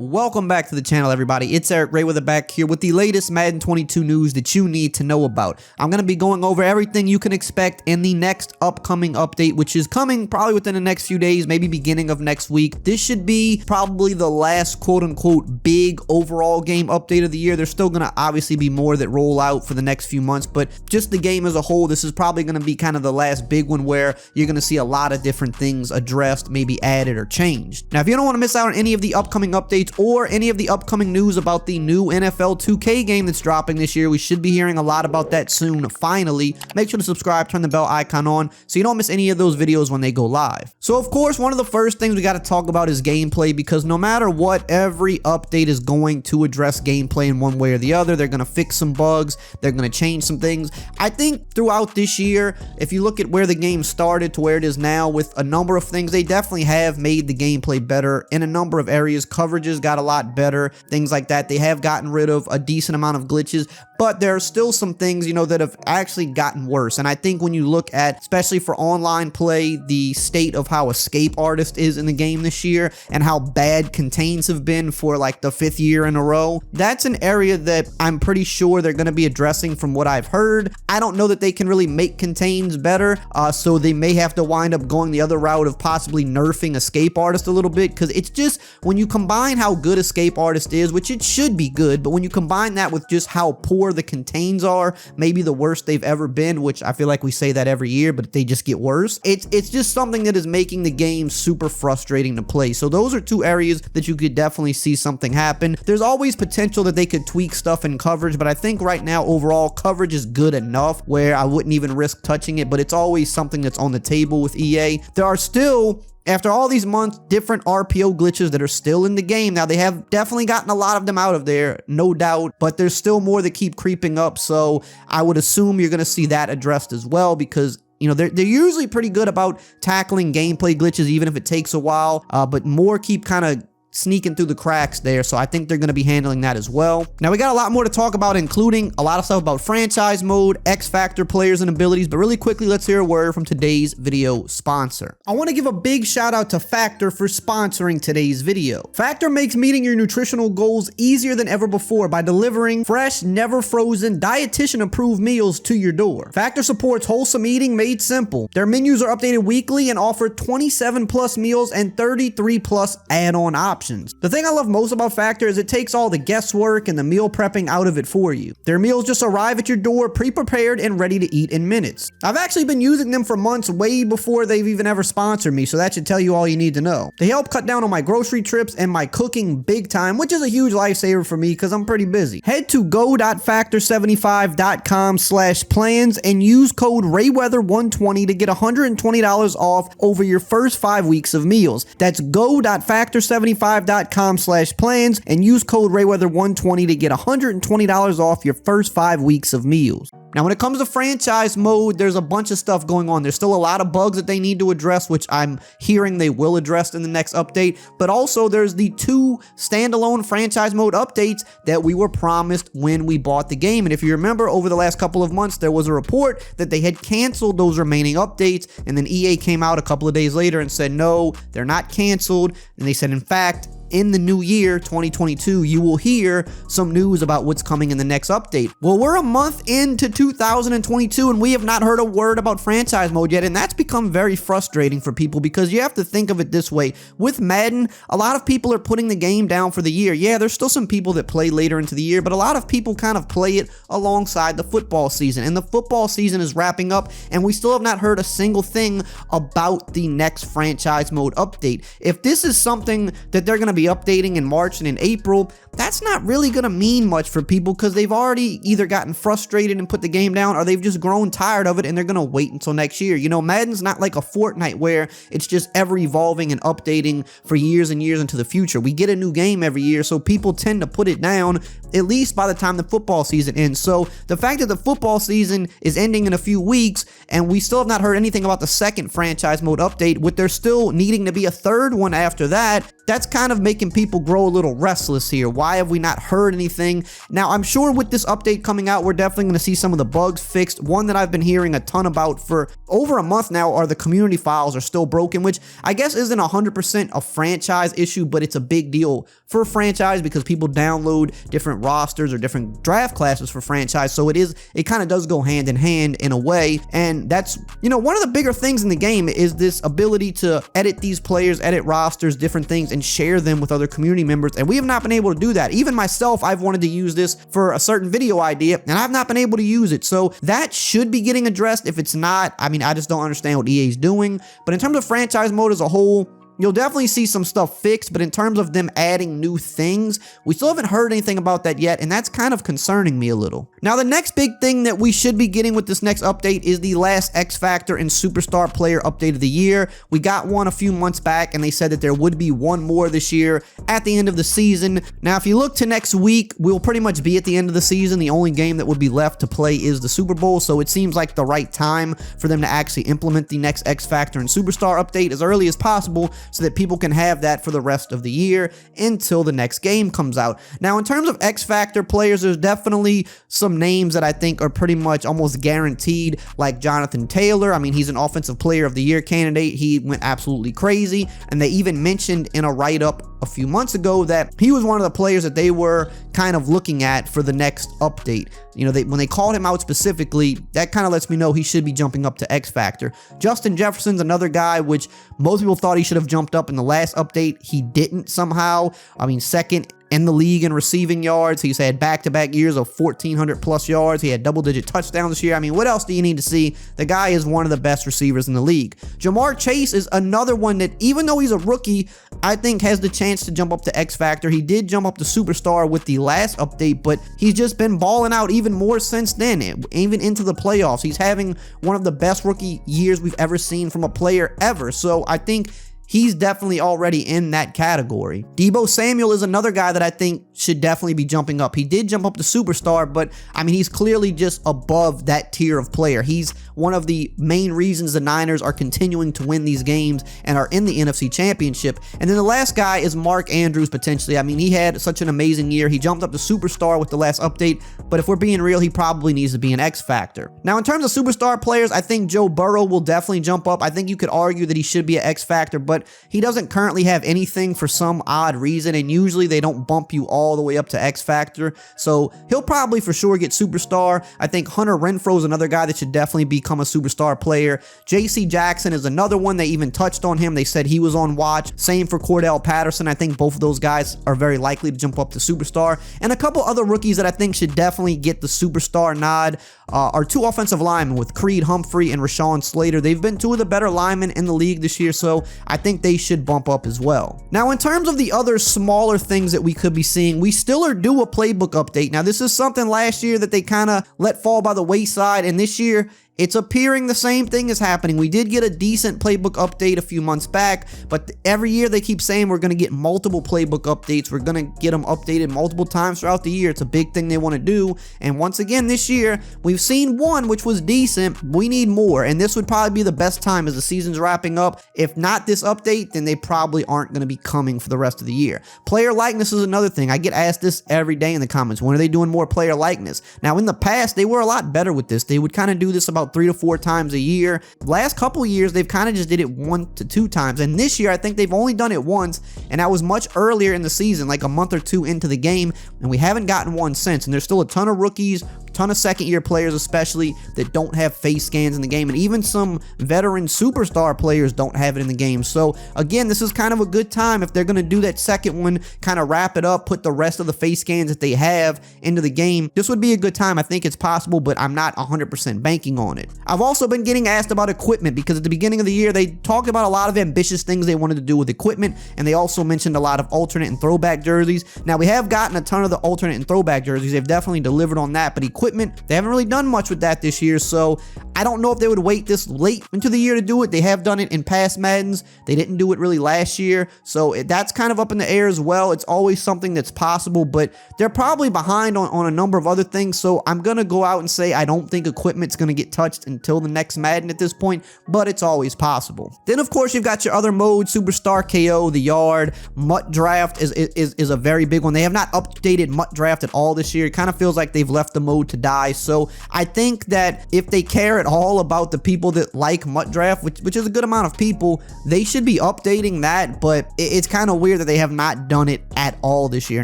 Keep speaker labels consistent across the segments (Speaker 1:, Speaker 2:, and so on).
Speaker 1: Welcome back to the channel, everybody. It's EricRayweather back here with the latest Madden 22 news that you need to know about. I'm going to be going over everything you can expect in the next upcoming update, which is coming probably within the next few days, maybe beginning of next week. This should be probably the last quote-unquote big overall game update of the year. There's still going to obviously be more that roll out for the next few months, but just the game as a whole, this is probably going to be kind of the last big one where you're going to see a lot of different things addressed, maybe added or changed. Now, if you don't want to miss out on any of the upcoming updates or any of the upcoming news about the new NFL 2K game that's dropping this year, we should be hearing a lot about that soon, finally. Make sure to subscribe, turn the bell icon on so you don't miss any of those videos when they go live. So, of course, one of the first things we got to talk about is gameplay, because no matter what, every update is going to address gameplay in one way or the other. They're going to fix some bugs. They're going to change some things. I think throughout this year, if you look at where the game started to where it is now with a number of things, they definitely have made the gameplay better in a number of areas. Coverages got a lot better, things like that. They have gotten rid of a decent amount of glitches, but there are still some things, you know, that have actually gotten worse. And I think when you look at, especially for online play, the state of how Escape Artist is in the game this year and how bad contains have been for like the 5th year in a row, that's an area that I'm pretty sure they're going to be addressing from what I've heard. I don't know that they can really make contains better, so they may have to wind up going the other route of possibly nerfing Escape Artist a little bit, because it's just, when you combine how good Escape Artist is, which it should be good, but when you combine that with just how poor the contains are, maybe the worst they've ever been, which I feel like we say that every year, but they just get worse. It's just something that is making the game super frustrating to play. So those are two areas that you could definitely see something happen. There's always potential that they could tweak stuff in coverage, but I think right now overall coverage is good enough where I wouldn't even risk touching it, but it's always something that's on the table with EA. There are still, after all these months, different RPO glitches that are still in the game. Now, they have definitely gotten a lot of them out of there, no doubt, but there's still more that keep creeping up, so I would assume you're going to see that addressed as well, because you know, they're usually pretty good about tackling gameplay glitches, even if it takes a while, but more keep kind of sneaking through the cracks there, so I think they're going to be handling that as well. Now, we got a lot more to talk about, including a lot of stuff about franchise mode, X Factor players and abilities, but really quickly, let's hear a word from today's video sponsor. I want to give a big shout out to Factor for sponsoring today's video. Factor makes meeting your nutritional goals easier than ever before by delivering fresh, never frozen, dietitian approved meals to your door. Factor supports wholesome eating made simple. Their menus are updated weekly and offer 27 plus meals and 33 plus add-on options. The thing I love most about Factor is it takes all the guesswork and the meal prepping out of it for you. Their meals just arrive at your door pre-prepared and ready to eat in minutes. I've actually been using them for months, way before they've even ever sponsored me, so that should tell you all you need to know. They help cut down on my grocery trips and my cooking big time, which is a huge lifesaver for me because I'm pretty busy. Head to go.factor75.com/plans and use code RayWeather120 to get $120 off over your first 5 weeks of meals. That's go.factor75.com/plans and use code RayWeather120 to get $120 off your first 5 weeks of meals. Now, when it comes to franchise mode, there's a bunch of stuff going on. There's still a lot of bugs that they need to address, which I'm hearing they will address in the next update. But also, there's the 2 standalone franchise mode updates that we were promised when we bought the game. And if you remember, over the last couple of months, there was a report that they had canceled those remaining updates. And then EA came out a couple of days later and said, no, they're not canceled. And they said, in fact, in the new year, 2022, you will hear some news about what's coming in the next update. Well, we're a month into 2022 and we have not heard a word about franchise mode yet, and that's become very frustrating for people because you have to think of it this way. With Madden, a lot of people are putting the game down for the year. Yeah, there's still some people that play later into the year, but a lot of people kind of play it alongside the football season, and the football season is wrapping up, and we still have not heard a single thing about the next franchise mode update. If this is something that they're going to be updating in March and in April, that's not really going to mean much for people because they've already either gotten frustrated and put the game down, or they've just grown tired of it and they're going to wait until next year. You know, Madden's not like a Fortnite where it's just ever evolving and updating for years and years into the future. We get a new game every year, so people tend to put it down at least by the time the football season ends. So the fact that the football season is ending in a few weeks and we still have not heard anything about the second franchise mode update, with there still needing to be a third one after that, that's kind of making people grow a little restless here. Why have we not heard anything? Now, I'm sure with this update coming out, we're definitely going to see some of the bugs fixed. One that I've been hearing a ton about for over a month now are the community files are still broken, which I guess isn't 100% a franchise issue, but it's a big deal for franchise because people download different rosters or different draft classes for franchise. So it kind of does go hand in hand in a way. And that's, one of the bigger things in the game is this ability to edit these players, edit rosters, different things, and share them with other community members. And we have not been able to do that. Even myself, I've wanted to use this for a certain video idea, and I've not been able to use it. So that should be getting addressed. If it's not, I mean, I just don't understand what EA is doing. But in terms of franchise mode as a whole, you'll definitely see some stuff fixed, but in terms of them adding new things, we still haven't heard anything about that yet, and that's kind of concerning me a little. Now, the next big thing that we should be getting with this next update is the last X Factor and Superstar Player update of the year. We got one a few months back, and they said that there would be one more this year at the end of the season. Now, if you look to next week, we'll pretty much be at the end of the season. The only game that would be left to play is the Super Bowl, so it seems like the right time for them to actually implement the next X Factor and Superstar update as early as possible, so that people can have that for the rest of the year until the next game comes out. Now, in terms of X Factor players, there's definitely some names that I think are pretty much almost guaranteed, like Jonathan Taylor. I mean, he's an Offensive Player of the Year candidate. He went absolutely crazy, and they even mentioned in a write-up a few months ago that he was one of the players that they were kind of looking at for the next update. When they called him out specifically, that kind of lets me know he should be jumping up to X Factor. Justin Jefferson's another guy, which most people thought he should have jumped up in the last update. He didn't somehow. I mean, second in the league in receiving yards. He's had back-to-back years of 1,400 plus yards. He had double-digit touchdowns this year. I mean, what else do you need to see? The guy is one of the best receivers in the league. Jamar Chase is another one that, even though he's a rookie, I think has the chance to jump up to X Factor. He did jump up to Superstar with the last update, but he's just been balling out even more since then, even into the playoffs. He's having one of the best rookie years we've ever seen from a player ever. So I think he's definitely already in that category. Deebo Samuel is another guy that I think should definitely be jumping up. He did jump up to Superstar, but I mean, he's clearly just above that tier of player. He's one of the main reasons the Niners are continuing to win these games and are in the NFC Championship. And then the last guy is Mark Andrews, potentially. I mean, he had such an amazing year. He jumped up to Superstar with the last update, but if we're being real, he probably needs to be an X Factor. Now, in terms of Superstar players, I think Joe Burrow will definitely jump up. I think you could argue that he should be an X Factor, but he doesn't currently have anything for some odd reason, and usually they don't bump you all the way up to X Factor, so he'll probably for sure get Superstar. I think Hunter Renfrow is another guy that should definitely become a Superstar player. JC Jackson is another one. They even touched on him. They said he was on watch. Same for Cordell Patterson. I think both of those guys are very likely to jump up to Superstar. And a couple other rookies that I think should definitely get the Superstar nod are two offensive linemen with Creed Humphrey and Rashawn Slater. They've been two of the better linemen in the league this year, so I think they should bump up as well. Now, in terms of the other smaller things that we could be seeing, we still are due a playbook update. Now, this is something last year that they kind of let fall by the wayside, and this year it's appearing the same thing is happening. We did get a decent playbook update a few months back, but every year they keep saying we're going to get multiple playbook updates. We're going to get them updated multiple times throughout the year. It's a big thing they want to do. And once again, this year, we've seen one, which was decent. We need more, and this would probably be the best time as the season's wrapping up. If not this update, then they probably aren't going to be coming for the rest of the year. Player likeness is another thing. I get asked this every day in the comments. When are they doing more player likeness? Now, in the past, they were a lot better with this. They would kind of do this about 3 to 4 times a year. Last couple years, they've kind of just did it 1 to 2 times. And this year, I think they've only done it once. And that was much earlier in the season, like a month or 2 into the game. And we haven't gotten one since. And there's still a ton of rookies, ton of second-year players especially, that don't have face scans in the game, and even some veteran superstar players don't have it in the game. So again, this is kind of a good time if they're going to do that second one, kind of wrap it up, put the rest of the face scans that they have into the game. This would be a good time. I think it's possible, but I'm not 100% banking on it. I've also been getting asked about equipment, because at the beginning of the year, they talked about a lot of ambitious things they wanted to do with equipment, and they also mentioned a lot of alternate and throwback jerseys. Now, we have gotten a ton of the alternate and throwback jerseys. They've definitely delivered on that, but equipment, they haven't really done much with that this year, so I don't know if they would wait this late into the year to do it. They have done it in past Maddens. They didn't do it really last year, so that's kind of up in the air as well. It's always something that's possible, but they're probably behind on a number of other things, so I'm going to go out and say I don't think equipment's going to get touched until the next Madden at this point, but it's always possible. Then of course you've got your other modes, Superstar KO, the Yard, Mutt Draft is a very big one. They have not updated Mutt Draft at all this year. It kind of feels like they've left the mode to die. So I think that if they care at all about the people that like Mutt Draft, which is a good amount of people, they should be updating that, but it's kind of weird that they have not done it at all this year,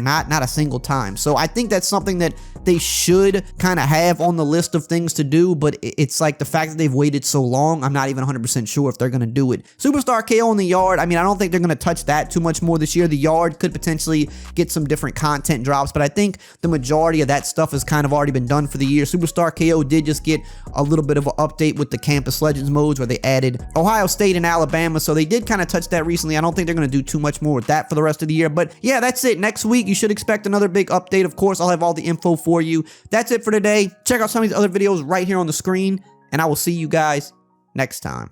Speaker 1: not a single time. So I think that's something that they should kind of have on the list of things to do, but it's like the fact that they've waited so long, I'm not even 100% sure if they're going to do it. Superstar KO in the Yard, I mean, I don't think they're going to touch that too much more this year. The Yard could potentially get some different content drops, but I think the majority of that stuff has kind of already been done for the year. Superstar KO did just get a little bit of an update with the Campus Legends modes where they added Ohio State and Alabama, so they did kind of touch that recently. I don't think they're going to do too much more with that for the rest of the year, but yeah, that's it. Next week, you should expect another big update. Of course, I'll have all the info for you. That's it for today. Check out some of these other videos right here on the screen, and I will see you guys next time.